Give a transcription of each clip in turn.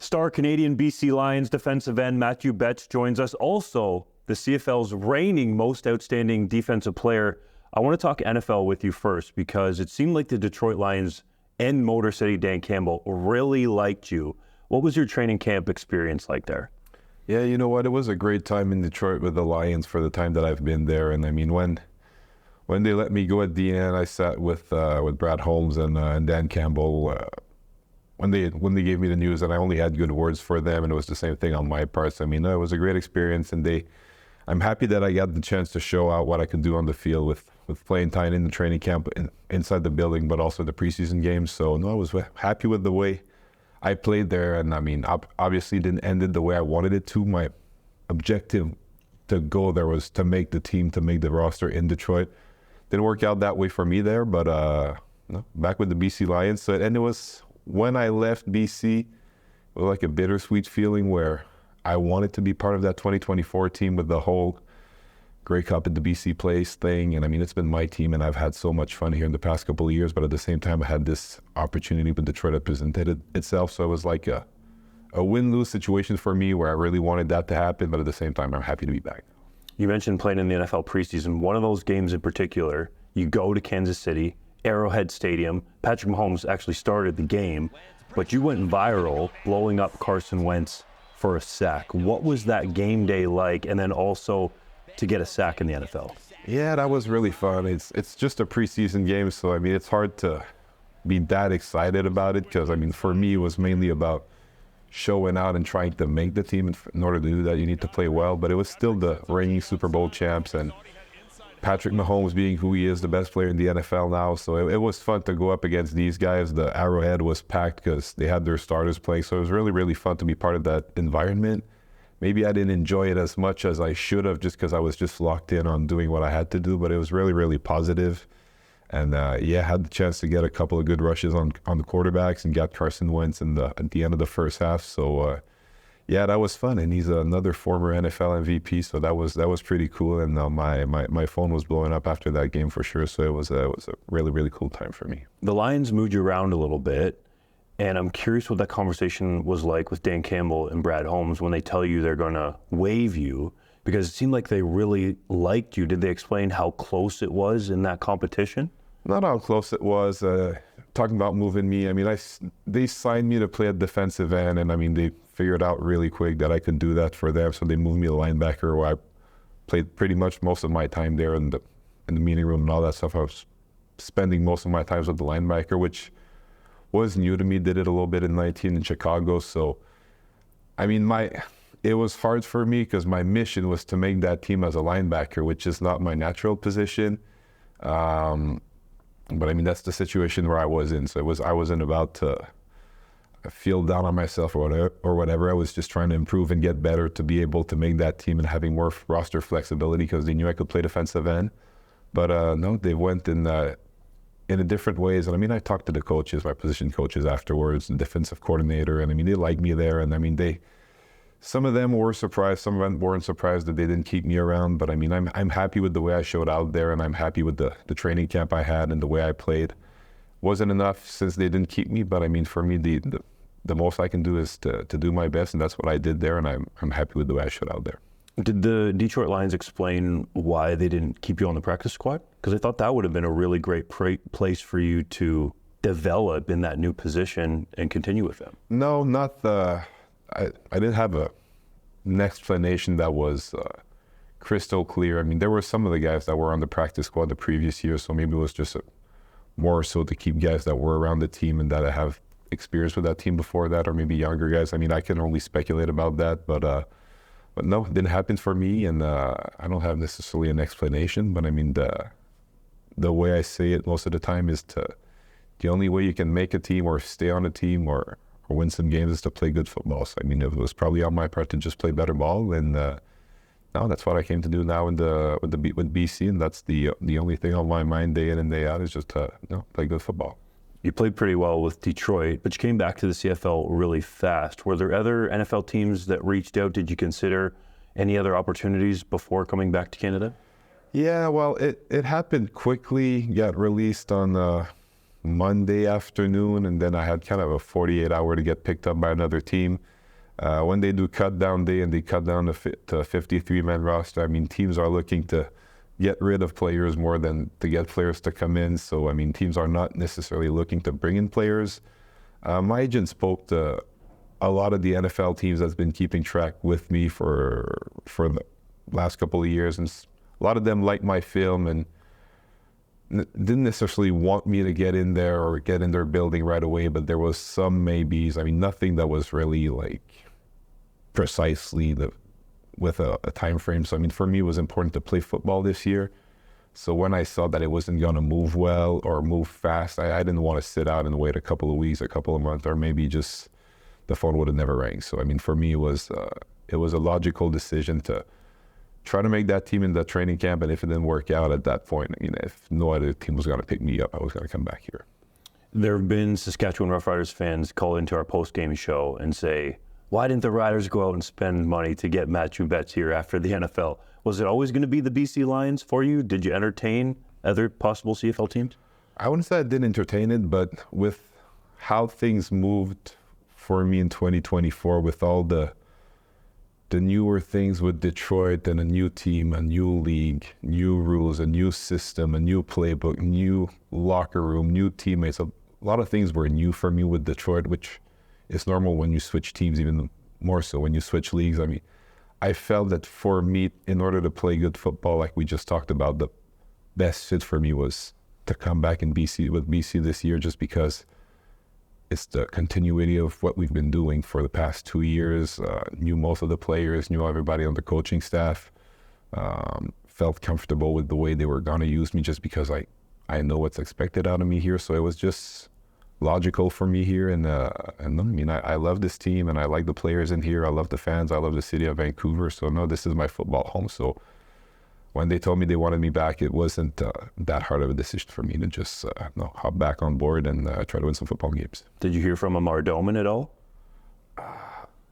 Star Canadian BC Lions defensive end Mathieu Betts joins us. Also, the CFL's reigning most outstanding defensive player. I want to talk NFL with you first because it seemed like the Detroit Lions and Motor City Dan Campbell really liked you. What was your training camp experience like there? Yeah, you know what? It was a great time in Detroit with the Lions for the time that I've been there. And I mean, when they let me go at the end, I sat with Brad Holmes and Dan Campbell. When they gave me the news, and I only had good words for them, and it was the same thing on my part. So, I mean, it was a great experience, and I'm happy that I got the chance to show out what I could do on the field with playing time in the training camp inside the building, but also the preseason games. So, no, I was happy with the way I played there, and I mean, obviously didn't end it the way I wanted it to. My objective to go there was to make the team, to make the roster in Detroit. Didn't work out that way for me there, but no, back with the BC Lions. So, and it was, when I left BC, it was like a bittersweet feeling where I wanted to be part of that 2024 team with the whole Grey Cup at the BC Place thing. And I mean, it's been my team, and I've had so much fun here in the past couple of years. But at the same time, I had this opportunity with Detroit that presented itself. So it was like a win-lose situation for me where I really wanted that to happen. But at the same time, I'm happy to be back. You mentioned playing in the NFL preseason. One of those games in particular, you go to Kansas City, Arrowhead Stadium. Patrick Mahomes actually started the game, but you went viral blowing up Carson Wentz for a sack. What was that game day like? And then also to get a sack in the NFL? Yeah, that was really fun. It's just a preseason game, so I mean, it's hard to be that excited about it because I mean, for me, it was mainly about showing out and trying to make the team. In order to do that, you need to play well, but it was still the reigning Super Bowl champs and Patrick Mahomes being who he is, the best player in the NFL now. So it was fun to go up against these guys. The Arrowhead was packed because they had their starters playing. So it was really, really fun to be part of that environment. Maybe I didn't enjoy it as much as I should have just because I was just locked in on doing what I had to do. But it was really, really positive. And yeah, had the chance to get a couple of good rushes on the quarterbacks and got Carson Wentz at the end of the first half. So yeah, that was fun, and he's another former NFL MVP, so that was pretty cool. And my phone was blowing up after that game for sure. So it was a really, really cool time for me. The Lions moved you around a little bit, and I'm curious what that conversation was like with Dan Campbell and Brad Holmes when they tell you they're going to waive you, because it seemed like they really liked you. Did they explain how close it was in that competition? Not how close it was. Talking about moving me, I mean, they signed me to play at defensive end, and I mean, they figured out really quick that I could do that for them, so they moved me to linebacker, where I played pretty much most of my time there in the meeting room and all that stuff. I was spending most of my time with the linebacker, which was new to me. Did it a little bit in 19 in Chicago, so I mean, it was hard for me because my mission was to make that team as a linebacker, which is not my natural position. But I mean, that's the situation where I was in. So I wasn't about to feel down on myself or whatever. I was just trying to improve and get better to be able to make that team and having more roster flexibility because they knew I could play defensive end. But no, they went in different ways. And I mean, I talked to the coaches, my position coaches afterwards, the defensive coordinator, and I mean, they liked me there. And I mean, some of them were surprised, some of them weren't surprised that they didn't keep me around. But I mean, I'm happy with the way I showed out there, and I'm happy with the training camp I had and the way I played. Wasn't enough since they didn't keep me, but I mean, for me, the most I can do is to do my best, and that's what I did there, and I'm happy with the way I showed out there. Did the Detroit Lions explain why they didn't keep you on the practice squad? Because I thought that would have been a really great place for you to develop in that new position and continue with them. No, not I didn't have an explanation that was crystal clear. I mean, there were some of the guys that were on the practice squad the previous year, so maybe it was just more so to keep guys that were around the team and that I have experience with that team before that, or maybe younger guys. I mean, I can only speculate about that, but no, it didn't happen for me, and I don't have necessarily an explanation. But I mean, the way I say it most of the time is the only way you can make a team or stay on a team or win some games is to play good football. So I mean, it was probably on my part to just play better ball, and no, that's what I came to do now with BC, and that's the only thing on my mind day in and day out is just to play good football. You played pretty well with Detroit, but you came back to the CFL really fast. Were there other NFL teams that reached out? Did you consider any other opportunities before coming back to Canada? Yeah, well, it happened quickly. Got released on Monday afternoon, and then I had kind of a 48-hour to get picked up by another team. when they do cut down day and they cut down to 53-man roster, I mean, teams are looking to get rid of players more than to get players to come in. So, I mean, teams are not necessarily looking to bring in players. My agent spoke to a lot of the NFL teams that's been keeping track with me for the last couple of years, and a lot of them liked my film and didn't necessarily want me to get in there or get in their building right away, but there was some maybes. I mean, nothing that was really like precisely with a time frame. So, I mean, for me, it was important to play football this year. So when I saw that it wasn't going to move well or move fast, I didn't want to sit out and wait a couple of weeks, a couple of months, or maybe just the phone would have never rang. So, I mean, for me, it was a logical decision to try to make that team in the training camp. And if it didn't work out at that point, I mean, if no other team was going to pick me up, I was going to come back here. There have been Saskatchewan Roughriders fans call into our post-game show and say, why didn't the Riders go out and spend money to get Mathieu Betts here after the NFL? Was it always going to be the BC Lions for you? Did you entertain other possible CFL teams? I wouldn't say I didn't entertain it, but with how things moved for me in 2024, with all the newer things with Detroit and a new team, a new league, new rules, a new system, a new playbook, new locker room, new teammates, a lot of things were new for me with Detroit, which is normal when you switch teams, even more so when you switch leagues. I mean, I felt that for me, in order to play good football, like we just talked about, the best fit for me was to come back in BC with BC this year, just because it's the continuity of what we've been doing for the past 2 years. Knew most of the players, knew everybody on the coaching staff, felt comfortable with the way they were going to use me, just because I know what's expected out of me here. So it was just logical for me here. And I mean, I love this team and I like the players in here. I love the fans. I love the city of Vancouver. So no, this is my football home. So when they told me they wanted me back, it wasn't that hard of a decision for me to just hop back on board and try to win some football games. Did you hear from Amar Doman at all?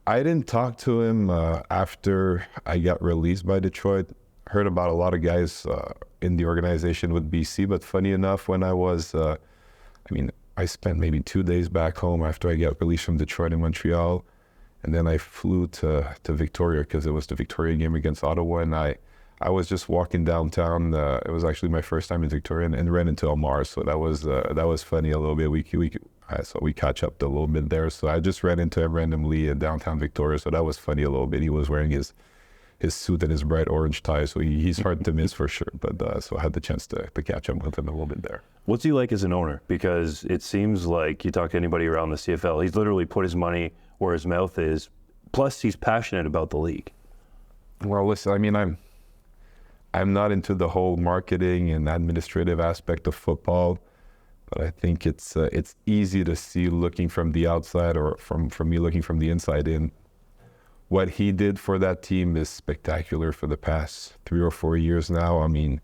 I didn't talk to him after I got released by Detroit. Heard about a lot of guys in the organization with BC, but funny enough, when I was, I spent maybe 2 days back home after I got released from Detroit and Montreal, and then I flew to Victoria because it was the Victoria game against Ottawa, and I was just walking downtown. It was actually my first time in Victoria, and ran into Amar, so that was funny a little bit. So we catch up a little bit there. So I just ran into him randomly in downtown Victoria, so that was funny a little bit. He was wearing his suit and his bright orange tie, so he's hard to miss for sure. But so I had the chance to catch up with him a little bit there. What's he like as an owner? Because it seems like you talk to anybody around the CFL, he's literally put his money where his mouth is. Plus, he's passionate about the league. Well, listen, I mean, I'm not into the whole marketing and administrative aspect of football, but I think it's easy to see looking from the outside, or from me looking from the inside in. What he did for that team is spectacular for the past 3 or 4 years now. I mean,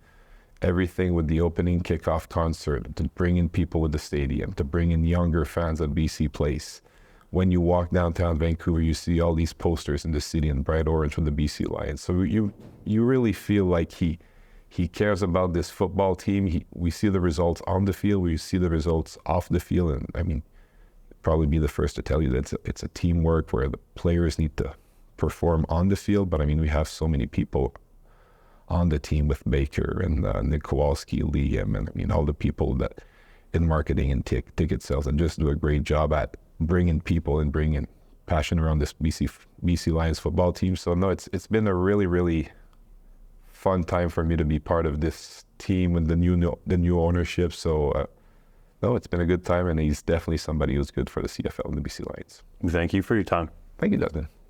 everything with the opening kickoff concert, to bring in people with the stadium, to bring in younger fans at BC Place. When you walk downtown Vancouver, you see all these posters in the city in bright orange from the BC Lions. So you really feel like he cares about this football team. We see the results on the field, we see the results off the field, and I mean, probably be the first to tell you that it's a teamwork where the players need to perform on the field. But I mean, we have so many people on the team with Baker and Nick Kowalski, Liam, and I mean, all the people that in marketing and ticket sales, and just do a great job at bringing people and bringing passion around this BC Lions football team. So no, it's been a really, really fun time for me to be part of this team with the new ownership. So no, it's been a good time, and he's definitely somebody who's good for the CFL and the BC Lions. Thank you for your time. Thank you, Justin.